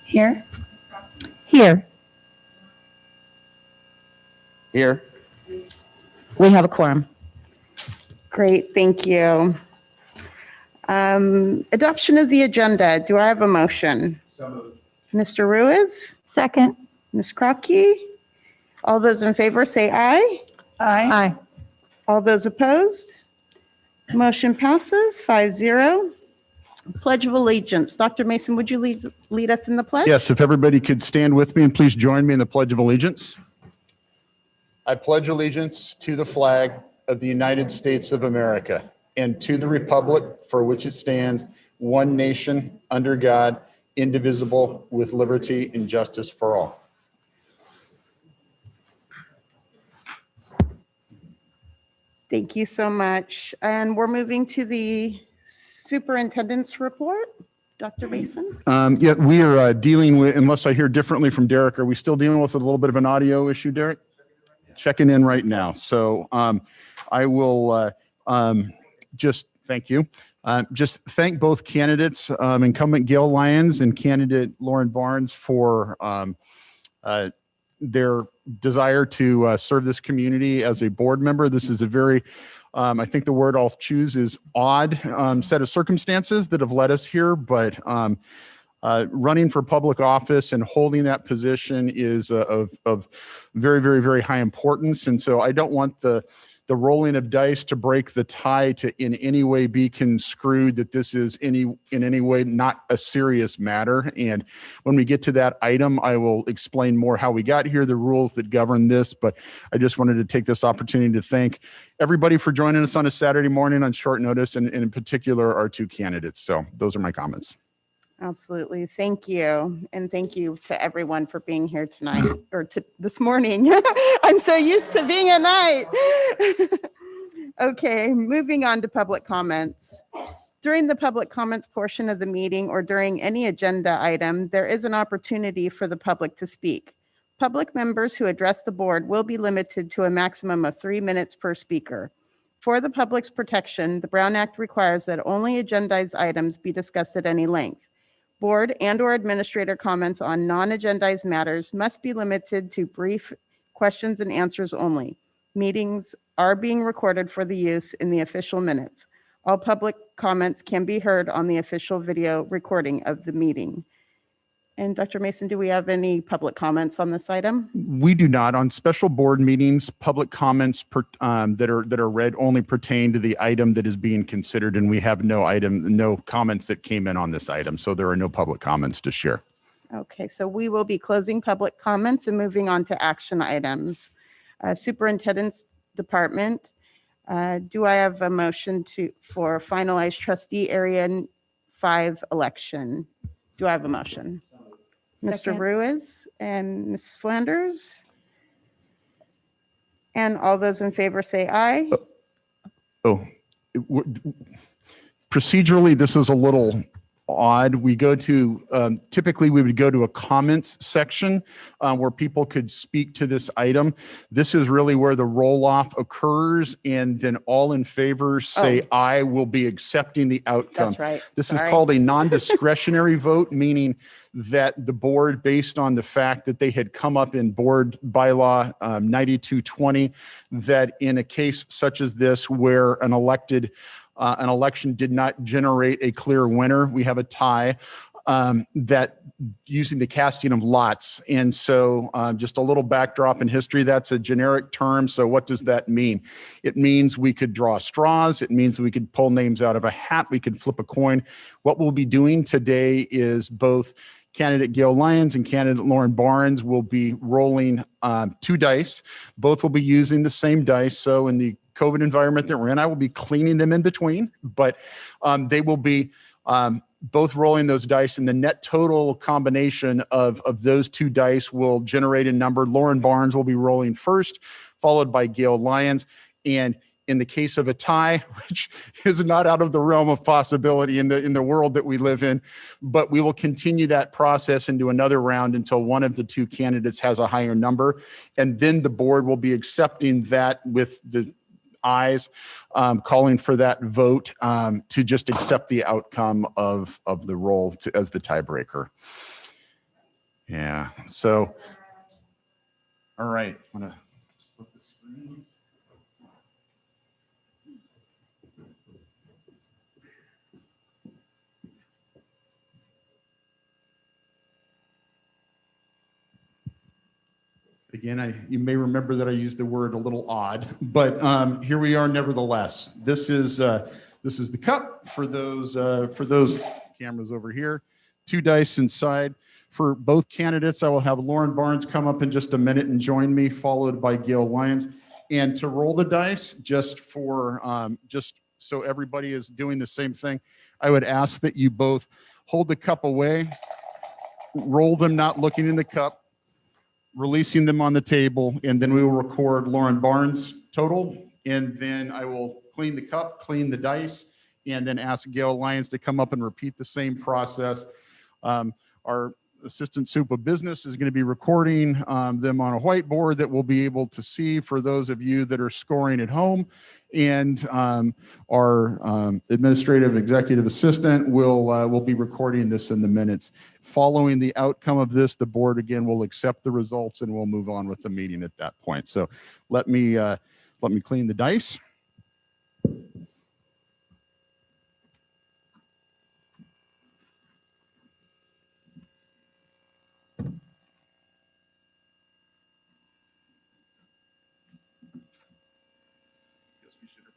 Here. Here. Here. We have a quorum. Great, thank you. Adoption of the agenda. Do I have a motion? So moved. Mr. Ruiz? Second. Ms. Krupke? All those in favor say aye. Aye. All those opposed? Motion passes 5-0. Pledge of Allegiance. Dr. Mason, would you lead us in the pledge? Yes, if everybody could stand with me and please join me in the Pledge of Allegiance. I pledge allegiance to the flag of the United States of America and to the republic for which it stands, one nation, under God, indivisible, with liberty and justice for all. Thank you so much. And we're moving to the superintendent's report. Dr. Mason? Yeah, we are dealing with, unless I hear differently from Derek, are we still dealing with a little bit of an audio issue, Derek? Checking in right now. So I will just thank you. Just thank both candidates, incumbent Gail Lyons and candidate Lauren Barnes, for their desire to serve this community as a board member. This is a very, I think the word I'll choose is odd set of circumstances that have led us here, but running for public office and holding that position is of very, very, very high importance. And so I don't want the rolling of dice to break the tie to in any way be construed that this is in any way not a serious matter. And when we get to that item, I will explain more how we got here, the rules that govern this. But I just wanted to take this opportunity to thank everybody for joining us on a Saturday morning on short notice, and in particular our two candidates. So those are my comments. Absolutely. Thank you. And thank you to everyone for being here tonight or this morning. I'm so used to being at night. Okay, moving on to public comments. During the public comments portion of the meeting or during any agenda item, there is an opportunity for the public to speak. Public members who address the board will be limited to a maximum of 3 minutes per speaker. For the public's protection, the Brown Act requires that only agendized items be discussed at any length. Board and/or administrator comments on non-agendized matters must be limited to brief questions and answers only. Meetings are being recorded for the use in the official minutes. All public comments can be heard on the official video recording of the meeting. And Dr. Mason, do we have any public comments on this item? We do not. On special board meetings, public comments that are read only pertain to the item that is being considered, and we have no comments that came in on this item, so there are no public comments to share. Okay, so we will be closing public comments and moving on to action items. Superintendent's Department, do I have a motion for finalized trustee area 5 election? Do I have a motion? Mr. Second. Ruiz and Ms. Flanders? And all those in favor say aye. Procedurally, this is a little odd. We go to, typically we would go to a comments section where people could speak to this item. This is really where the roll off occurs, and then all in favor say aye. Will be accepting the outcome. That's right. This is called a non-discretionary vote, meaning that the board, based on the fact that they had come up in board bylaw 9220, that in a case such as this where an election did not generate a clear winner, we have a tie, that using the casting of lots. And so just a little backdrop in history, that's a generic term. So what does that mean? It means we could draw straws. It means we could pull names out of a hat. We could flip a coin. What we'll be doing today is both candidate Gail Lyons and candidate Lauren Barnes will be rolling 2 dice. Both will be using the same dice. So in the COVID environment that we're in, I will be cleaning them in between, but they will be both rolling those dice, and the net total combination of those 2 dice will generate a number. Lauren Barnes will be rolling first, followed by Gail Lyons. And In the case of a tie, which is not out of the realm of possibility in the world that we live in, but we will continue that process into another round until one of the two candidates has a higher number. And then the board will be accepting that with the ayes, calling for that vote to just accept the outcome of the roll as the tiebreaker. Yeah, so, all right. I'm gonna split the screen. Again, you may remember that I used the word a little odd, but here we are nevertheless. This is the cup for those cameras over here. 2 dice inside. For both candidates, I will have Lauren Barnes come up in just a minute and join me, followed by Gail Lyons. And to roll the dice, just so everybody is doing the same thing, I would ask that you both hold the cup away, roll them not looking in the cup, releasing them on the table, and then we will record Lauren Barnes' total. And then I will clean the cup, clean the dice, and then ask Gail Lyons to come up and repeat the same process. Our assistant soup of business is going to be recording them on a whiteboard that we'll be able to see for those of you that are scoring at home. And our administrative executive assistant will be recording this in the minutes. Following the outcome of this, the board again will accept the results and we'll move on with the meeting at that point. So let me clean the dice.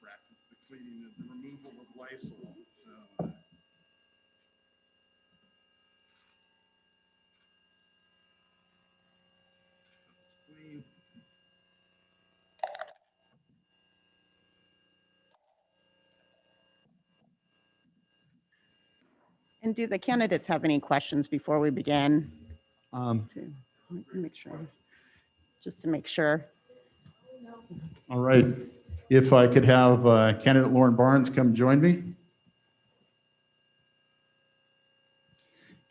Practice the cleaning and the removal of Lysol. So, clean. And do the candidates have any questions before we begin? Make sure, just to make sure. All right. If I could have candidate Lauren Barnes come join me.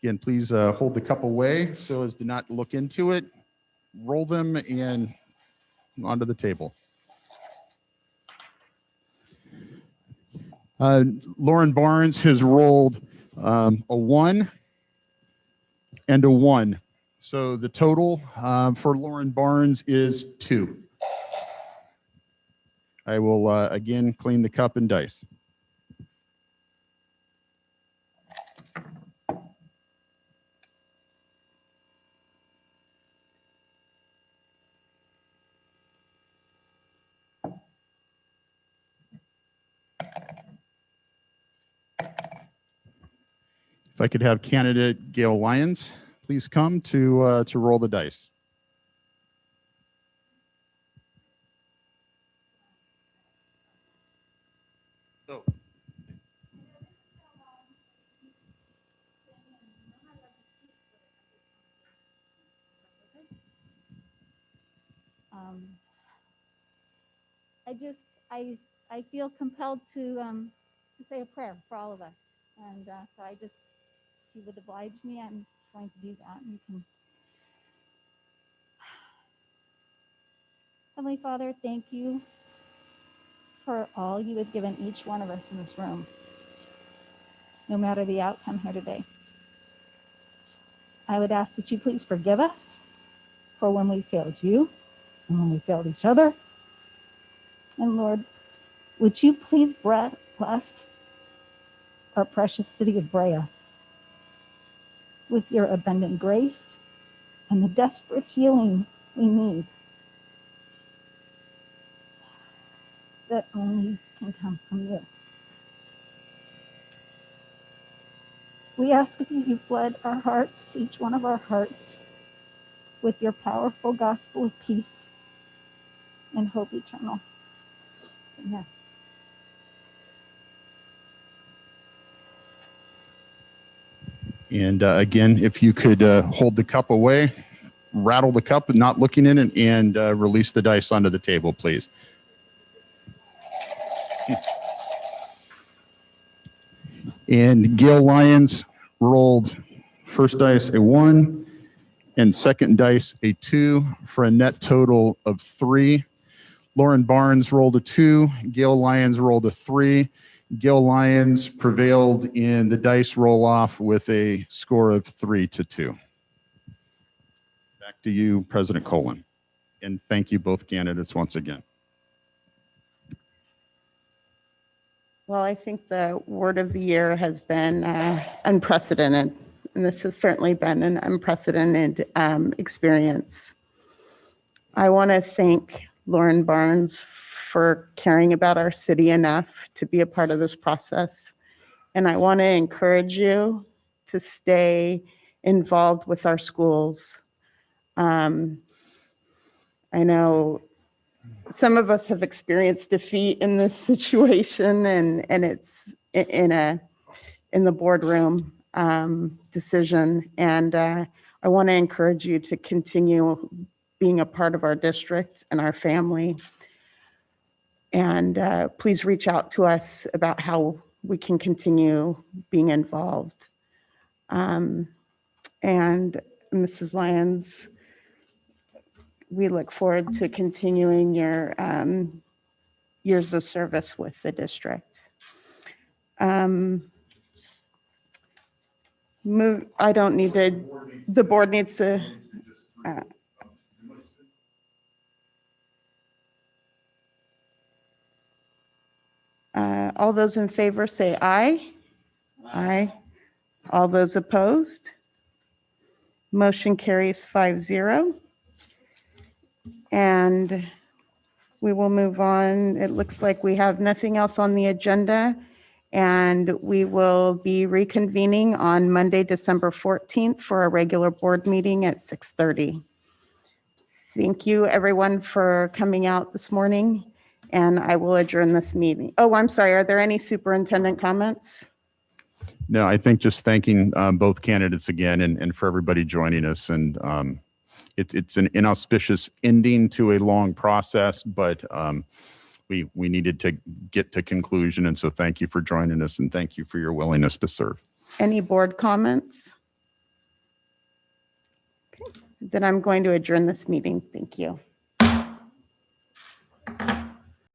Again, please hold the cup away so as to not look into it. Roll them and onto the table. Lauren Barnes has rolled a 1 and a 1. So the total for Lauren Barnes is 2. I will again clean the cup and dice. If I could have candidate Gail Lyons please come to roll the dice. So. I feel compelled to say a prayer for all of us. And so I just, if you would oblige me, I'm going to do that. You can. Heavenly Father, thank you for all you have given each one of us in this room, no matter the outcome here today. I would ask that you please forgive us for when we failed you and when we failed each other. And Lord, would you please bless our precious city of Brea with your abundant grace and the desperate healing we need that only can come from you. We ask that you flood our hearts, each one of our hearts, with your powerful gospel of peace and hope eternal. Amen. And again, if you could hold the cup away, rattle the cup, not looking in it, and release the dice onto the table, please. And Gail Lyons rolled first dice a 1 and second dice a 2 for a net total of 3. Lauren Barnes rolled a 2. Gail Lyons rolled a 3. Gail Lyons prevailed in the dice roll off with a score of 3-2. Back to you, President Colin. And thank you both candidates once again. Well, I think the word of the year has been unprecedented, and this has certainly been an unprecedented experience. I want to thank Lauren Barnes for caring about our city enough to be a part of this process, and I want to encourage you to stay involved with our schools. I know some of us have experienced defeat in this situation, and it's in the boardroom decision. And I want to encourage you to continue being a part of our district and our family. And please reach out to us about how we can continue being involved. And Mrs. Lyons, we look forward to continuing your years of service with the district. I don't need to, the board needs to. All those in favor say aye. Aye. All those opposed? Motion carries 5-0. And we will move on. It looks like we have nothing else on the agenda, and we will be reconvening on Monday, December 14th for a regular board meeting at 6:30. Thank you, everyone, for coming out this morning, and I will adjourn this meeting. Oh, I'm sorry. Are there any superintendent comments? No, I think just thanking both candidates again and for everybody joining us. And it's an inauspicious ending to a long process, but we needed to get to conclusion. And so thank you for joining us, and thank you for your willingness to serve. Any board comments? Okay. Then I'm going to adjourn this meeting. Thank you.